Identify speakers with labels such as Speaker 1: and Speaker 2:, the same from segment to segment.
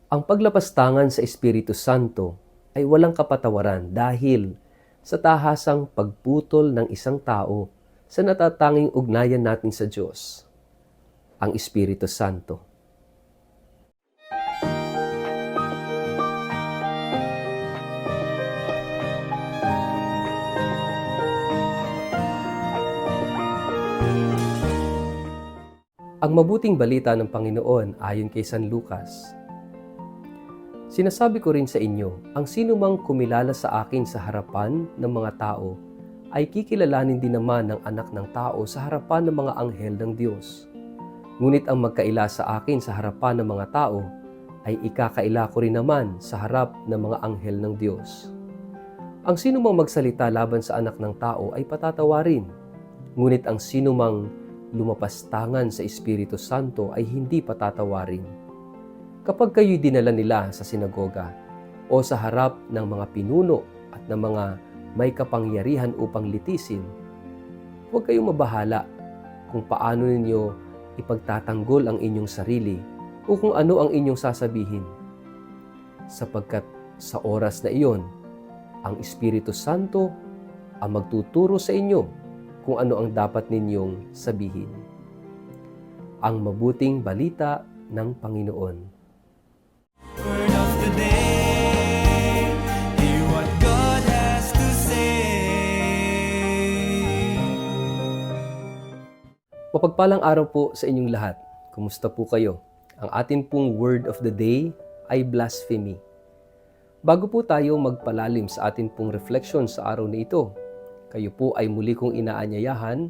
Speaker 1: Ang paglapastangan sa Espiritu Santo ay walang kapatawaran dahil sa tahasang pagputol ng isang tao sa natatanging ugnayan natin sa Diyos, ang Espiritu Santo. Ang mabuting balita ng Panginoon ayon kay San Lucas. Sinasabi ko rin sa inyo, ang sinumang kumilala sa akin sa harapan ng mga tao, ay kikilalanin din naman ng anak ng tao sa harapan ng mga anghel ng Diyos. Ngunit ang magkaila sa akin sa harapan ng mga tao, ay ikakaila ko rin naman sa harap ng mga anghel ng Diyos. Ang sinumang magsalita laban sa anak ng tao ay patatawarin, ngunit ang sinumang lumapastangan sa Espiritu Santo ay hindi patatawarin. Kapag kayo'y dinala nila sa sinagoga o sa harap ng mga pinuno at ng mga may kapangyarihan upang litisin, huwag kayong mabahala kung paano ninyo ipagtatanggol ang inyong sarili o kung ano ang inyong sasabihin. Sapagkat sa oras na iyon, ang Espiritu Santo ang magtuturo sa inyo kung ano ang dapat ninyong sabihin. Ang mabuting balita ng Panginoon.
Speaker 2: Word of the day, hear what God has to say.
Speaker 1: Mapagpalang araw po sa inyong lahat. Kumusta po kayo? Ang atin pong word of the day ay blasphemy. Bago po tayo magpalalim sa atin pong reflection sa araw na ito, kayo po ay muli kong inaanyayahan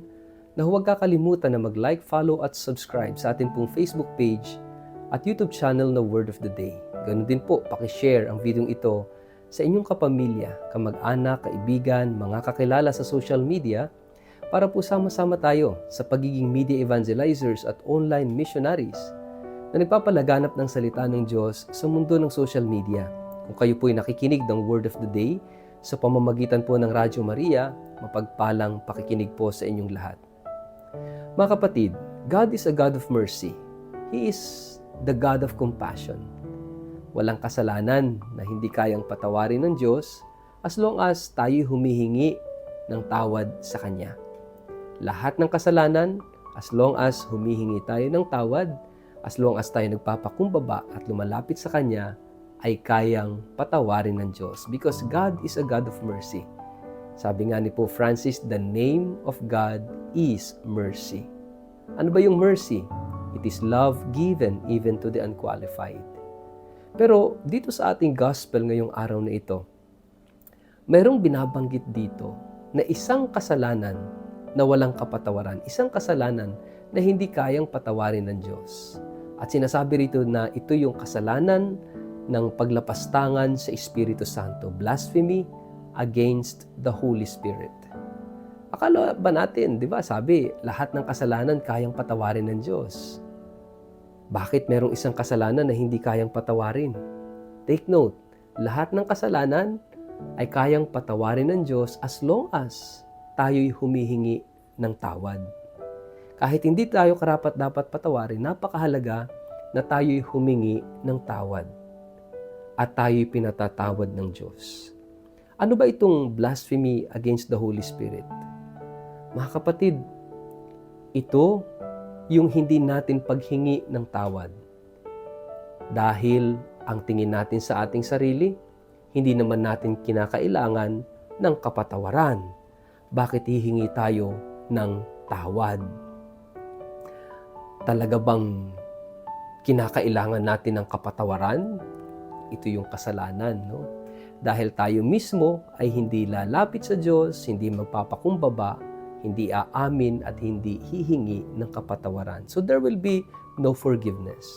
Speaker 1: na huwag kakalimutan na mag-like, follow at subscribe sa atin pong Facebook page at YouTube channel na Word of the Day. Ganun din po, pakishare ang video ito sa inyong kapamilya, kamag-anak, kaibigan, mga kakilala sa social media para po sama-sama tayo sa pagiging media evangelizers at online missionaries na nagpapalaganap ng salita ng Diyos sa mundo ng social media. Kung kayo po ay nakikinig ng Word of the Day sa pamamagitan po ng Radyo Maria, mapagpalang pakikinig po sa inyong lahat. Mga kapatid, God is a God of mercy. He is the God of compassion. Walang kasalanan na hindi kayang patawarin ng Diyos as long as tayo humihingi ng tawad sa Kanya. Lahat ng kasalanan, as long as humihingi tayo ng tawad, as long as tayo nagpapakumbaba at lumalapit sa Kanya, ay kayang patawarin ng Diyos because God is a God of mercy. Sabi nga ni Pope Francis, the name of God is mercy. Ano ba yung mercy? It is love given even to the unqualified. Pero dito sa ating gospel ngayong araw na ito, mayroong binabanggit dito na isang kasalanan na walang kapatawaran, isang kasalanan na hindi kayang patawarin ng Diyos. At sinasabi rito na ito yung kasalanan ng paglapastangan sa Espiritu Santo, blasphemy against the Holy Spirit. Akala ba natin, di ba, sabi, lahat ng kasalanan kayang patawarin ng Diyos. Bakit merong isang kasalanan na hindi kayang patawarin? Take note, lahat ng kasalanan ay kayang patawarin ng Diyos as long as tayo'y humihingi ng tawad. Kahit hindi tayo karapat-dapat patawarin, napakahalaga na tayo'y humingi ng tawad at tayo'y pinatatawad ng Diyos. Ano ba itong blasphemy against the Holy Spirit? Mga kapatid, ito yung hindi natin paghingi ng tawad. Dahil ang tingin natin sa ating sarili, hindi naman natin kinakailangan ng kapatawaran. Bakit hihingi tayo ng tawad? Talaga bang kinakailangan natin ng kapatawaran? Ito yung kasalanan, no? Dahil tayo mismo ay hindi lalapit sa Diyos, hindi magpapakumbaba, hindi aamin at hindi hihingi ng kapatawaran. So there will be no forgiveness.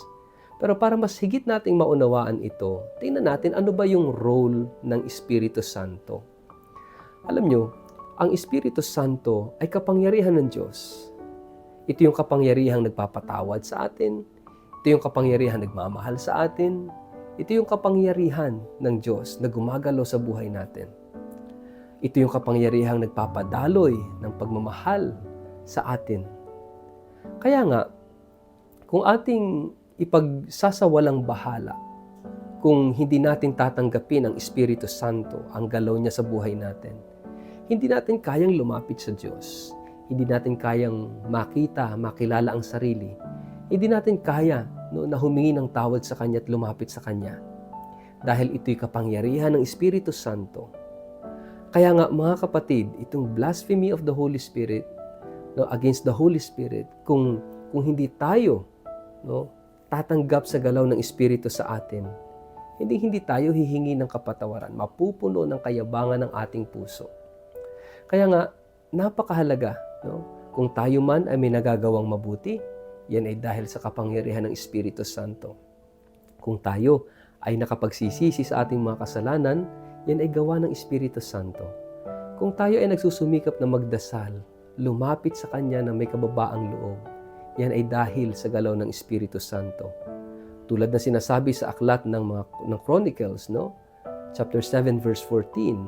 Speaker 1: Pero para mas higit nating maunawaan ito, tingnan natin ano ba yung role ng Espiritu Santo. Alam nyo, ang Espiritu Santo ay kapangyarihan ng Diyos. Ito yung kapangyarihang nagpapatawad sa atin. Ito yung kapangyarihang nagmamahal sa atin. Ito yung kapangyarihan ng Diyos na gumagalaw sa buhay natin. Ito yung kapangyarihang nagpapadaloy ng pagmamahal sa atin. Kaya nga, kung ating ipagsasawalang bahala kung hindi natin tatanggapin ang Espiritu Santo, ang galaw niya sa buhay natin. Hindi natin kayang lumapit sa Diyos. Hindi natin kayang makita, makilala ang sarili. Hindi natin kaya na humingi ng tawad sa Kanya at lumapit sa Kanya. Dahil ito'y kapangyarihan ng Espiritu Santo. Kaya nga mga kapatid, itong blasphemy of the Holy Spirit, against the Holy Spirit, kung hindi tayo tatanggap sa galaw ng Espiritu sa atin, hindi tayo hihingi ng kapatawaran, mapupuno ng kayabangan ng ating puso. Kaya nga, napakahalaga, kung tayo man ay may nagagawang mabuti, yan ay dahil sa kapangyarihan ng Espiritu Santo. Kung tayo ay nakapagsisisi sa ating mga kasalanan, yan ay gawa ng Espiritu Santo. Kung tayo ay nagsusumikap na magdasal, lumapit sa Kanya na may kababaang loob, yan ay dahil sa galaw ng Espiritu Santo. Tulad na sinasabi sa aklat ng Chronicles, chapter 7 verse 14,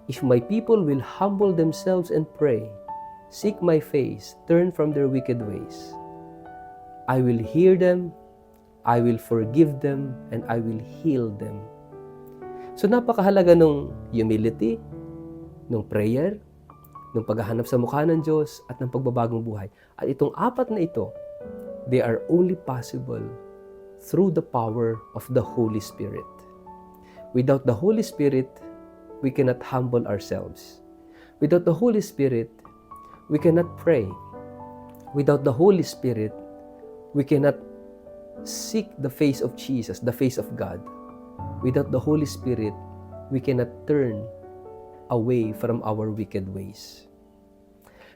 Speaker 1: "If my people will humble themselves and pray, seek my face, turn from their wicked ways, I will hear them, I will forgive them, and I will heal them." So napakahalaga ng humility, ng prayer, ng paghahanap sa mukha ng Diyos, at ng pagbabagong buhay. At itong apat na ito, they are only possible through the power of the Holy Spirit. Without the Holy Spirit, we cannot humble ourselves. Without the Holy Spirit, we cannot pray. Without the Holy Spirit, we cannot seek the face of Jesus, the face of God. Without the Holy Spirit, we cannot turn away from our wicked ways.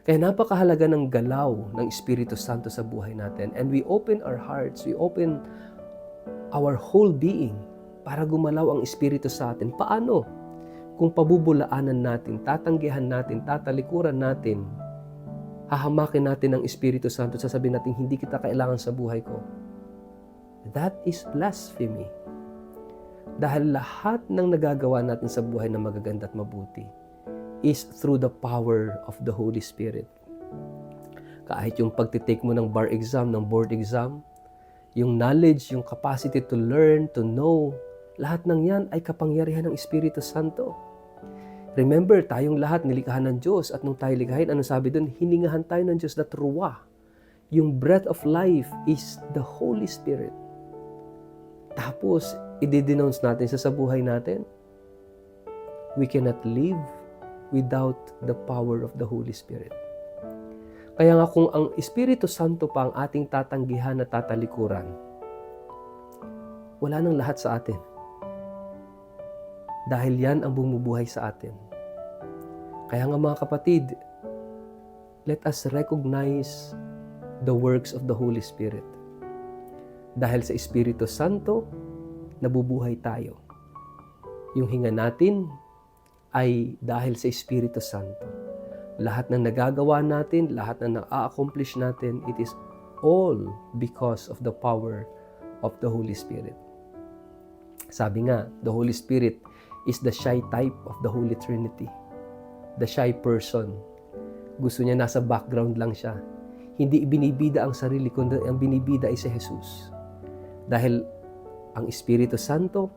Speaker 1: Kaya napakahalaga ng galaw ng Espiritu Santo sa buhay natin. And we open our hearts, we open our whole being para gumalaw ang Espiritu sa atin. Paano? Kung pabubulaanan natin, tatanggihan natin, tatalikuran natin, hahamakin natin ang Espiritu Santo, sasabihin natin, hindi kita kailangan sa buhay ko. That is blasphemy. Dahil lahat ng nagagawa natin sa buhay na magaganda at mabuti is through the power of the Holy Spirit. Kahit yung pagtitake mo ng bar exam, ng board exam, yung knowledge, yung capacity to learn, to know, lahat ng yan ay kapangyarihan ng Espiritu Santo. Remember, tayong lahat nilikhahan ng Diyos, at nung tayo likhain, ano sabi doon? Hiningahan tayo ng Diyos na ruwa. Yung breath of life is the Holy Spirit. Tapos, i-denounce natin sa buhay natin. We cannot live without the power of the Holy Spirit. Kaya nga kung ang Espiritu Santo pa ang ating tatanggihan at tatalikuran, wala nang lahat sa atin. Dahil yan ang bumubuhay sa atin. Kaya nga mga kapatid, let us recognize the works of the Holy Spirit. Dahil sa Espiritu Santo, nabubuhay tayo. Yung hinga natin ay dahil sa Espiritu Santo. Lahat ng nagagawa natin, lahat ng na-accomplish natin, it is all because of the power of the Holy Spirit. Sabi nga, the Holy Spirit is the shy type of the Holy Trinity. The shy person. Gusto niya nasa background lang siya. Hindi binibida ang sarili, kundi ang binibida ay si Jesus. Dahil ang Espiritu Santo,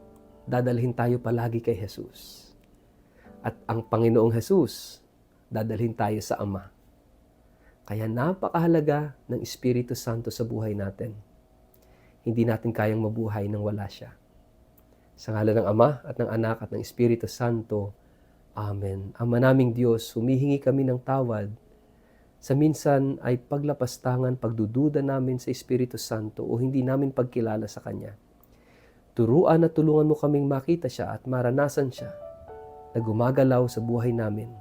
Speaker 1: dadalhin tayo palagi kay Jesus. At ang Panginoong Jesus, dadalhin tayo sa Ama. Kaya napakahalaga ng Espiritu Santo sa buhay natin. Hindi natin kayang mabuhay nang wala siya. Sa ngalan ng Ama at ng Anak at ng Espiritu Santo. Amen. Ama naming Diyos, humihingi kami ng tawad sa minsan ay paglapastangan, pagdududa namin sa Espiritu Santo o hindi namin pagkilala sa Kanya. Turuan at tulungan mo kaming makita siya at maranasan siya na gumagalaw sa buhay namin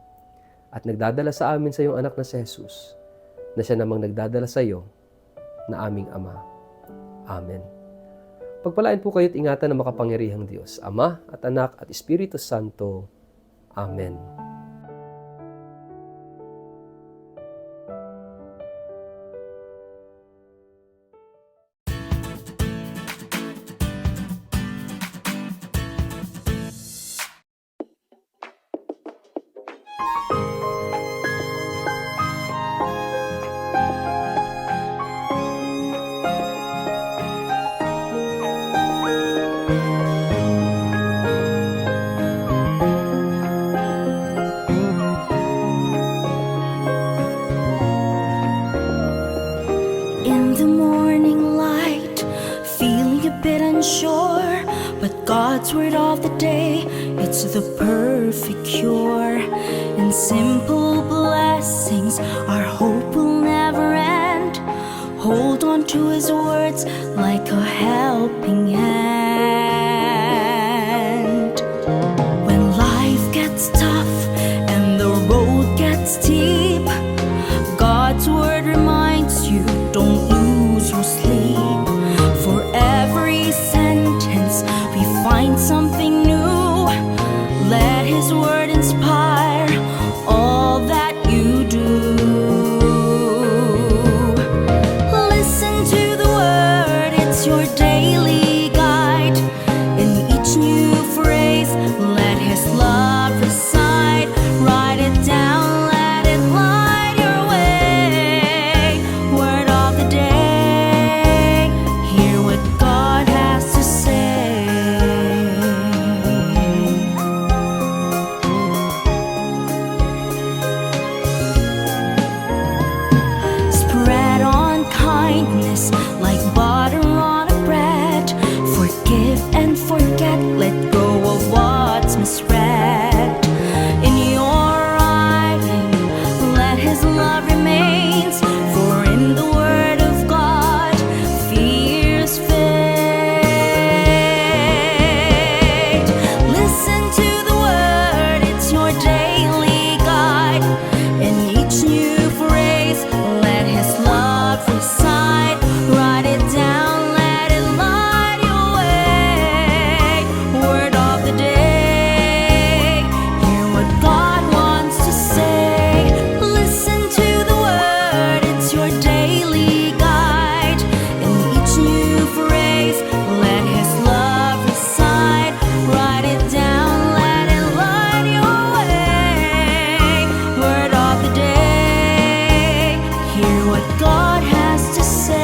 Speaker 1: at nagdadala sa amin sa iyong anak na si Jesus, na siya namang nagdadala sa iyo na aming Ama. Amen. Pagpalain po kayo at ingatan ng makapangyarihang Diyos, Ama at Anak at Espiritu Santo. Amen.
Speaker 3: unsure, but God's word of the day, it's the perfect cure. In simple blessings, our hope will never end. Hold on to His words like a helping hand. When life gets tough and the road gets steep, God's word reminds you, don't lose your sleep. For every sentence we find something new. Let His word inspire all that you do. Listen to the word, it's your daily guide. In each new phrase, let His love reside. Write it down, let it light your way. Word of the day, hear what God has to say. Spread on kindness like butter on a bread. Forgive and forget, let go of what's misread. In your writing, let His love remains. For in the word of God, fears fade. Listen to the word, it's your daily guide. In each new phrase, let His love reside. Write it down, let it light your way. Word of the day, hear what God wants to say. Listen to the word, it's your daily guide. In each new phrase, let His love reside. Write it down, let it light your way. Word of the day, hear what God has to say.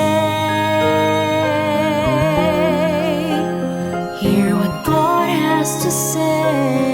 Speaker 3: Hear what God has to say.